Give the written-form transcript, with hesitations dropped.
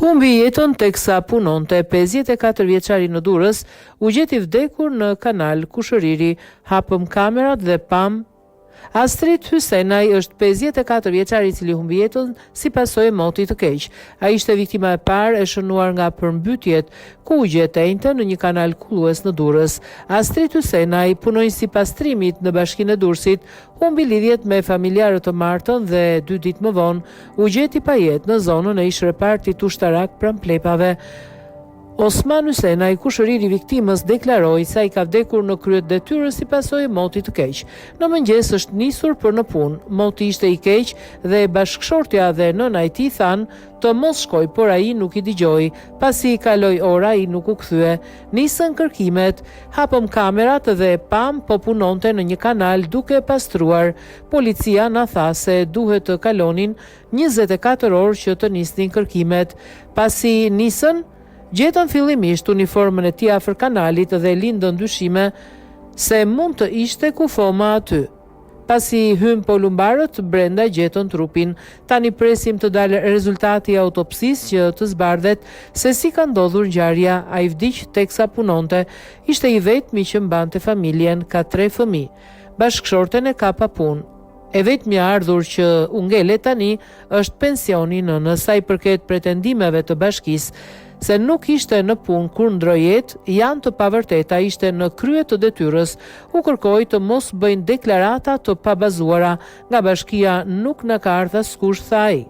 Humbi jetën teksa punonte 54 vjeçari në Durrës, u gjeti vdekur në kanal Kushëriri, hapëm kamerat dhe pam. Astrid Hysenaj është 54 vjeçari i cili humbi jetën si pasojë e motit të keq. Ai ishte viktima e parë e shënuar nga përmbytjet ku u gjetente në një kanal kullues në Durrës. Astrid Hysenaj, punonjës i pastrimit në Bashkinë e Durrësit, humbi lidhjet me familjarët të martën dhe 2 ditë më vonë u gjeti pa jetë në zonën e ish repartit ushtarak pranë Plepave. Osman Hysenaj, kushëriri viktimës, deklaroi se ai ka vdekur në krye të detyrës si pasojë e motit të keq. Në mëngjes është nisur për në punë. Moti ishte i keq dhe bashkëshortja dhe nëna e tij thanë të mos shkoj, por ai nuk i dëgjoi. Pasi i kaloi ora, ai nuk u kthye. Nisën kërkimet, hapëm kamerat dhe pam po punonte në një kanal duke pastruar. Policia na tha se duhet të kalonin 24 orë që të nisnin kërkimet. Pasi nisën, gjetën fillimisht uniformën e tij afër kanalit dhe lindën dyshime se mund të ishte kufoma aty. Pasi hyn polumbarët, brenda gjetën trupin. Tani presim të dalë rezultati i autopsisë që të zbardhet se si ka ndodhur ngjarja. Ai vdiq teksa punonte. Ishte i vetmi që mbante familjen, ka 3 fëmijë. Bashkëshorten e ka pa punë. E vetmi ardhur që u ngele tani është pensioni nënës. Sa i përket pretendimeve të bashkisë se nuk ishte në punë kur ndroi jetë, janë të pavërteta, ishte në krye të detyrës. U kërkoi të mos bëjnë deklarata të pabazuara, nga bashkia nuk na ka ardhur askush, tha ai.